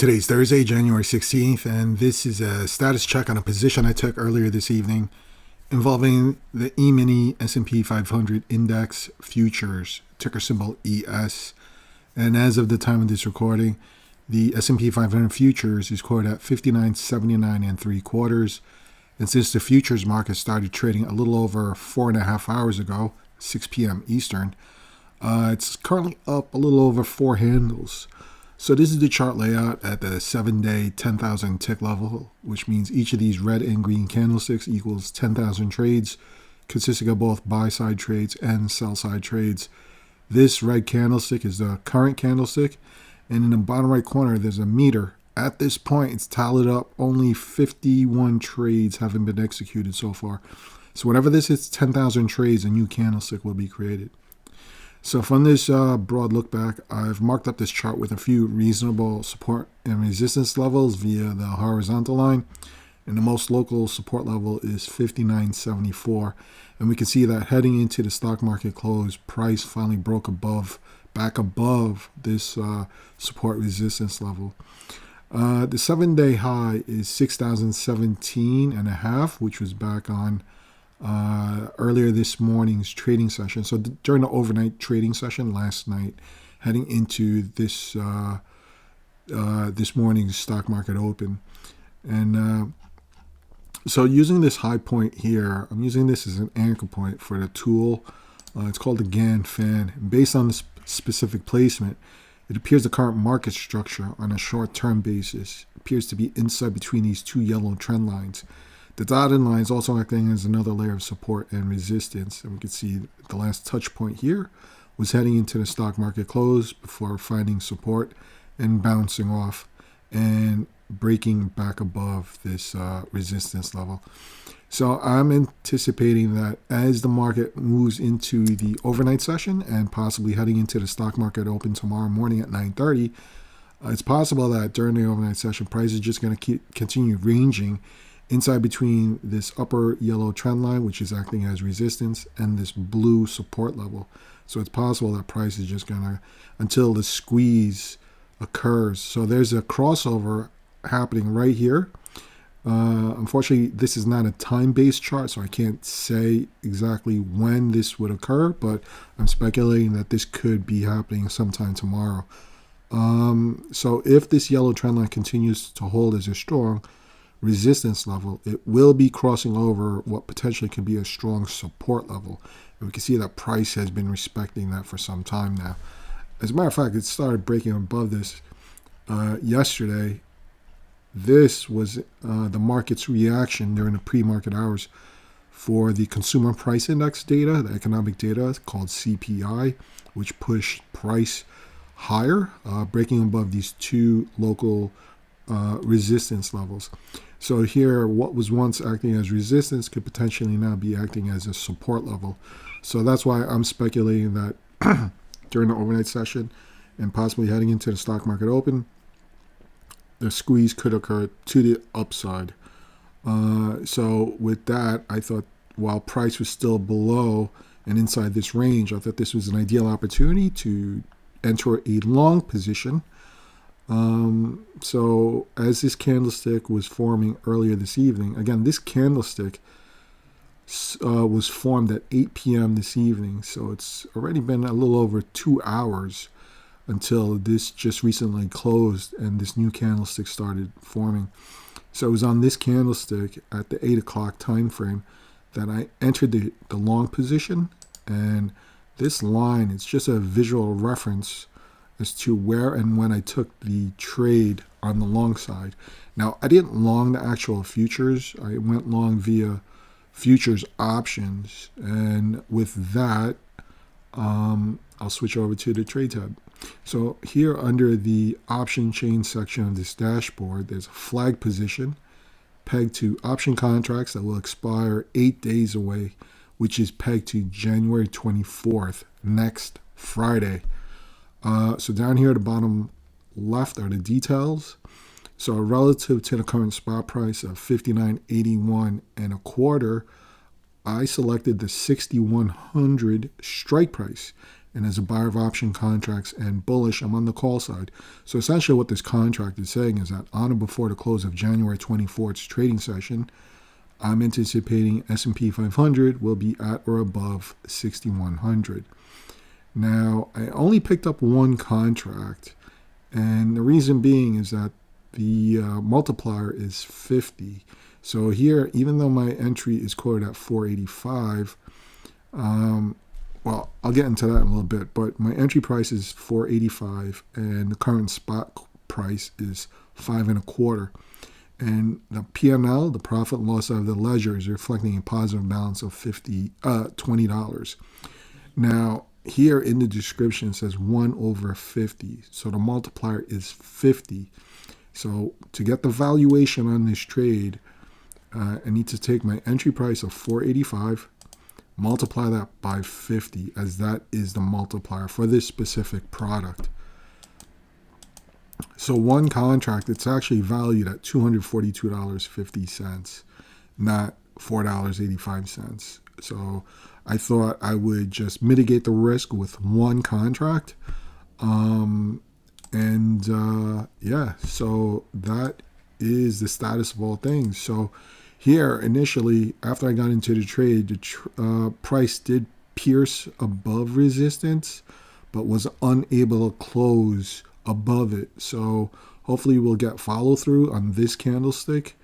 Today's Thursday, January 16th, and this is a status check on a position I took earlier this evening involving the E-mini S&P 500 Index Futures, ticker symbol ES. And as of the time of this recording, the S&P 500 Futures is quoted at 59.79 and 3/4. And since the futures market started trading a little over 4.5 hours ago, 6 p.m. Eastern, it's currently up a little over 4 handles. So this is the chart layout at the 7-day 10,000 tick level, which means each of these red and green candlesticks equals 10,000 trades, consisting of both buy-side trades and sell-side trades. This red candlestick is the current candlestick, and in the bottom right corner, there's a meter. At this point, it's tallied up. Only 51 trades haven't been executed so far. So whenever this hits 10,000 trades, a new candlestick will be created. So from this broad look back, I've marked up this chart with a few reasonable support and resistance levels via the horizontal line. And the most local support level is 59.74. And we can see that heading into the stock market close, price finally broke back above this support resistance level. The 7-day high is 6,017.5, which was back on earlier this morning's trading session. So during the overnight trading session last night, heading into this this morning's stock market open. And so using this high point here, I'm using this as an anchor point for the tool. It's called the Gann fan. And based on this specific placement, it appears the current market structure on a short-term basis appears to be inside between these two yellow trend lines. The dotted line is also acting as another layer of support and resistance. And we can see the last touch point here was heading into the stock market close before finding support and bouncing off and breaking back above this resistance level. So I'm anticipating that as the market moves into the overnight session and possibly heading into the stock market open tomorrow morning at 9:30, it's possible that during the overnight session, price is just going to continue ranging inside between this upper yellow trend line, which is acting as resistance, and this blue support level. So it's possible that price is just going to, until the squeeze occurs. So there's a crossover happening right here. Unfortunately, this is not a time-based chart, so I can't say exactly when this would occur, but I'm speculating that this could be happening sometime tomorrow. So if this yellow trend line continues to hold as a strong resistance level, it will be crossing over what potentially can be a strong support level. And we can see that price has been respecting that for some time now. As a matter of fact, it started breaking above this yesterday. This was the market's reaction during the pre-market hours for the consumer price index data, the economic data called CPI, which pushed price higher, breaking above these two local resistance levels. So here, what was once acting as resistance could potentially now be acting as a support level. So that's why I'm speculating that during the overnight session and possibly heading into the stock market open, the squeeze could occur to the upside. So with that, I thought while price was still below and inside this range, I thought this was an ideal opportunity to enter a long position. So as this candlestick was forming earlier this evening, again, this candlestick was formed at 8 p.m. this evening. So it's already been a little over 2 hours until this just recently closed and this new candlestick started forming. So it was on this candlestick at the 8 o'clock time frame that I entered the long position. And this line, it's just a visual reference as to where and when I took the trade on the long side. Now, I didn't long the actual futures. I went long via futures options. And with that, I'll switch over to the trade tab. So here under the option chain section of this dashboard, there's a flag position pegged to option contracts that will expire 8 days away, which is pegged to January 24th, next Friday. So down here at the bottom left are the details. So relative to the current spot price of 59.81 1/4, I selected the 6,100 strike price. And as a buyer of option contracts and bullish, I'm on the call side. So essentially what this contract is saying is that on or before the close of January 24th trading session, I'm anticipating S&P 500 will be at or above 6,100. Now, I only picked up one contract, and the reason being is that the multiplier is 50. So here, even though my entry is quoted at 485, well, I'll get into that in a little bit, but my entry price is 485 and the current spot price is 5.25. And the P&L, the profit and loss of the ledger, is reflecting a positive balance of $20. Now, here in the description it says 1/50. So the multiplier is 50. So to get the valuation on this trade, I need to take my entry price of 485, multiply that by 50, as that is the multiplier for this specific product. So one contract, it's actually valued at $242.50, not $4.85. So I thought I would just mitigate the risk with one contract. So that is the status of all things. So here, initially, after I got into the trade, the price did pierce above resistance, but was unable to close above it. So hopefully we'll get follow through on this candlestick.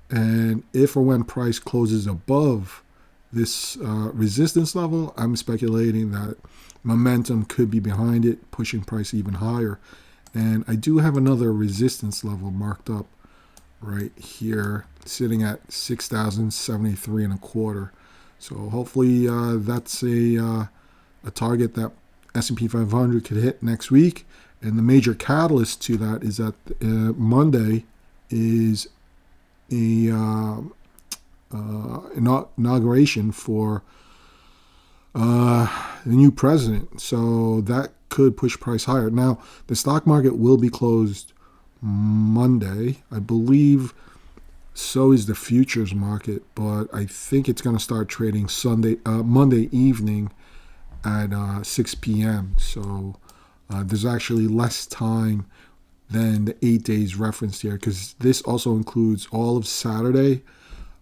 And if or when price closes above this resistance level, I'm speculating that momentum could be behind it, pushing price even higher. And I do have another resistance level marked up right here, sitting at 6,073.25. So hopefully that's a target that S&P 500 could hit next week. And the major catalyst to that is that Monday is a inauguration for the new president. So that could push price higher. Now, the stock market will be closed Monday. I believe so is the futures market, but I think it's going to start trading Monday evening at 6 p.m. So there's actually less time than the 8 days referenced here, because this also includes all of Saturday,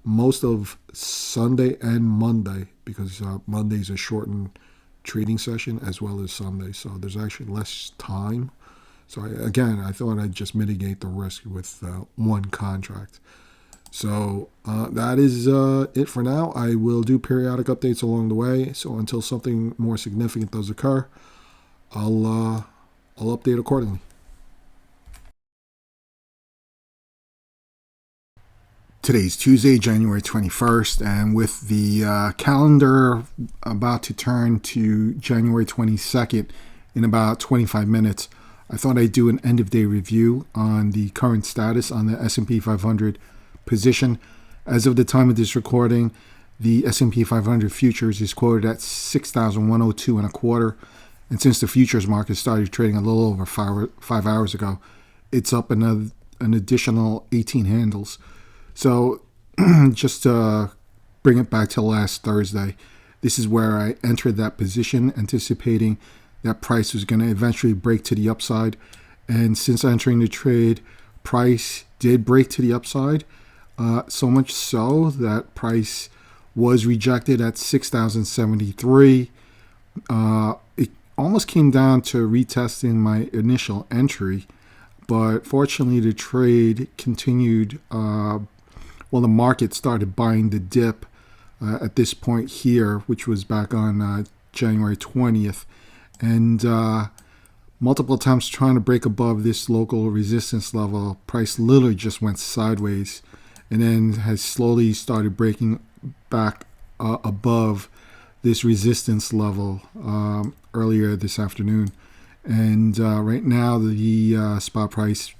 most of Sunday, and Monday, because Monday's a shortened trading session as well as Sunday. So there's actually less time. So I thought I'd just mitigate the risk with one contract. So that is it for now. I will do periodic updates along the way. So until something more significant does occur, I'll update accordingly. Today's Tuesday, January 21st, and with the calendar about to turn to January 22nd in about 25 minutes, I thought I'd do an end-of-day review on the current status on the S&P 500 position. As of the time of this recording, the S&P 500 futures is quoted at 6,102.25, and since the futures market started trading a little over 5 hours ago, it's up an additional 18 handles. So just to bring it back to last Thursday, this is where I entered that position, anticipating that price was going to eventually break to the upside. And since entering the trade, price did break to the upside, so much so that price was rejected at 6,073. It almost came down to retesting my initial entry, but fortunately the trade continued. The market started buying the dip at this point here, which was back on January 20th. And multiple attempts trying to break above this local resistance level. Price literally just went sideways and then has slowly started breaking back above this resistance level earlier this afternoon. And right now the spot price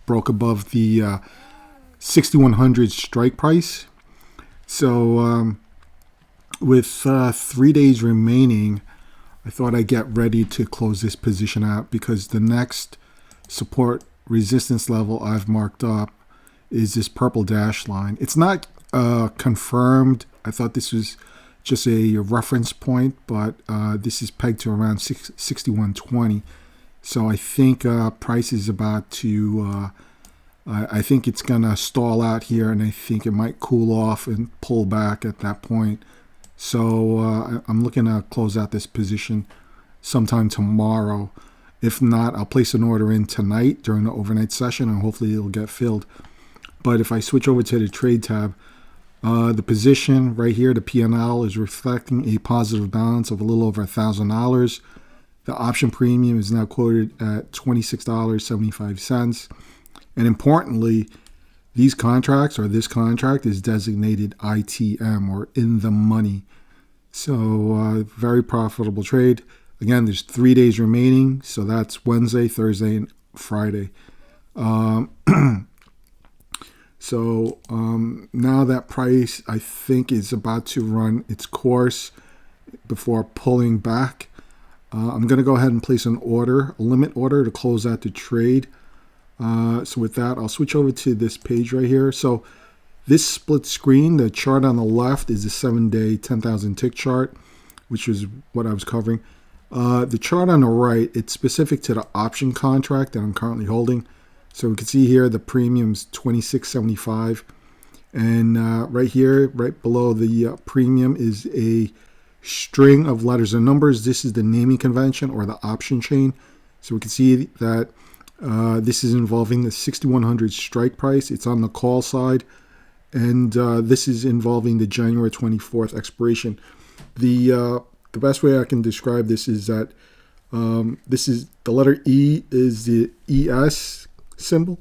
broke above the 6,100 strike price. So with 3 days remaining, I thought I'd get ready to close this position out, because the next support resistance level I've marked up is this purple dash line. It's not confirmed. I thought this was just a reference point, but this is pegged to around 61.20. So I think price is about to, I think it's going to stall out here, and I think it might cool off and pull back at that point. So I'm looking to close out this position sometime tomorrow. If not, I'll place an order in tonight during the overnight session, and hopefully it'll get filled. But if I switch over to the trade tab, the position right here, the P&L, is reflecting a positive balance of a little over $1,000. The option premium is now quoted at $26.75. And importantly, these contracts, or this contract, is designated ITM, or in the money. So very profitable trade. Again, there's 3 days remaining. So that's Wednesday, Thursday, and Friday. So now that price, I think, is about to run its course before pulling back. I'm going to go ahead and place an order, a limit order, to close out the trade. So with that, I'll switch over to this page right here. So this split screen, the chart on the left is the 7-day 10,000 tick chart, which is what I was covering. The chart on the right, it's specific to the option contract that I'm currently holding. So we can see here the premium's $26.75. And right here, right below the premium, is a string of letters and numbers. This is the naming convention, or the option chain. So we can see that this is involving the 6100 strike price. It's on the call side. And this is involving the January 24th expiration. The best way I can describe this is that this is the letter E is the ES symbol.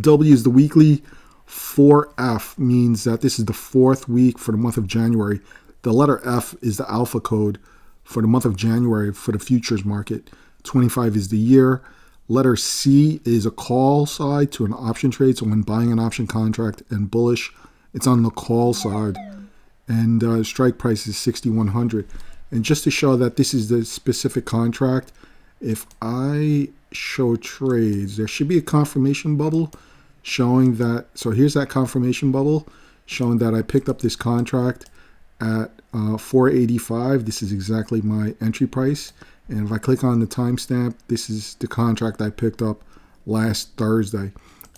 W is the weekly. 4F means that this is the fourth week for the month of January. The letter F is the alpha code for the month of January for the futures market. 25 is the year. Letter C is a call side to an option trade. So when buying an option contract and bullish, it's on the call side. And strike price is 6,100. And just to show that this is the specific contract, if I show trades, there should be a confirmation bubble showing that. So here's that confirmation bubble showing that I picked up this contract at 485. This is exactly my entry price. And if I click on the timestamp, this is the contract I picked up last Thursday.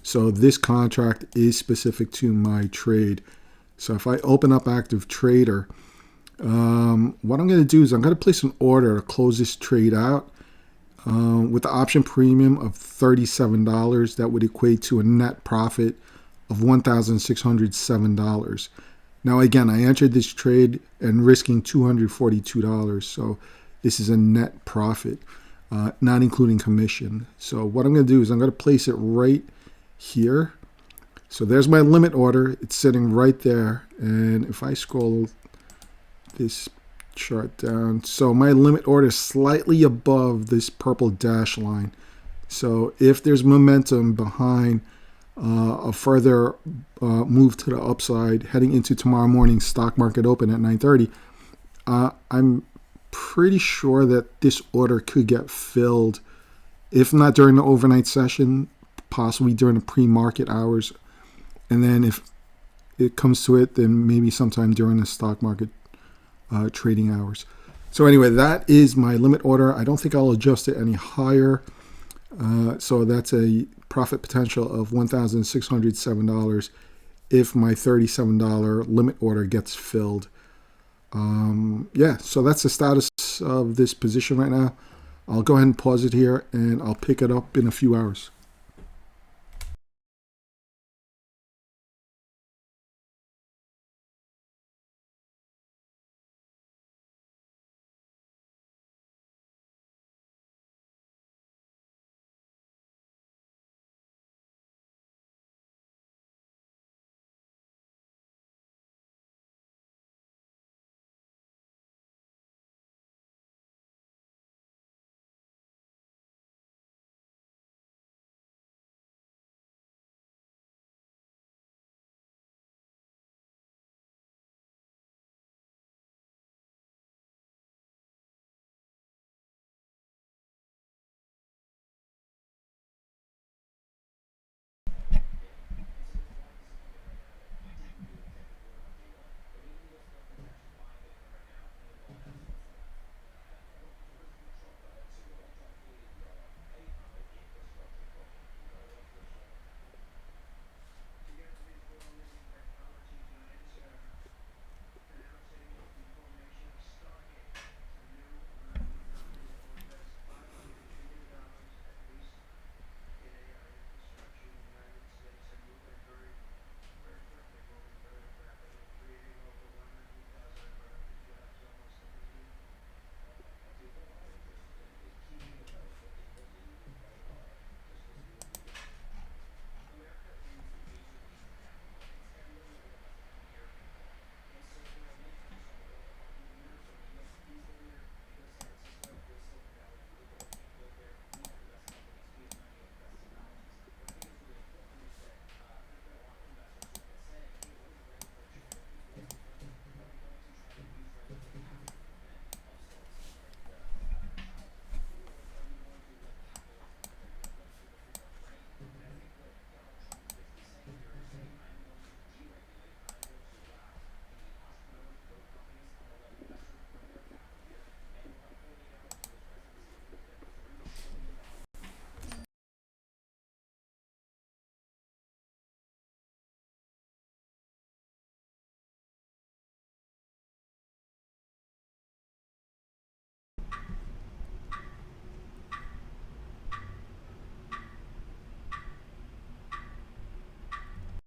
So this contract is specific to my trade. So if I open up Active Trader, what I'm going to do is I'm going to place an order to close this trade out with the option premium of $37. That would equate to a net profit of $1,607. Now, again, I entered this trade and risking $242. So this is a net profit, not including commission. So what I'm going to do is I'm going to place it right here. So there's my limit order. It's sitting right there. And if I scroll this chart down, so my limit order is slightly above this purple dash line. So if there's momentum behind a further move to the upside heading into tomorrow morning's stock market open at 9:30, I'm pretty sure that this order could get filled, if not during the overnight session, possibly during the pre-market hours. And then if it comes to it, then maybe sometime during the stock market trading hours. So anyway, that is my limit order. I don't think I'll adjust it any higher. So that's a profit potential of $1,607 if my $37 limit order gets filled. Yeah, so that's the status of this position right now. I'll go ahead and pause it here, and I'll pick it up in a few hours.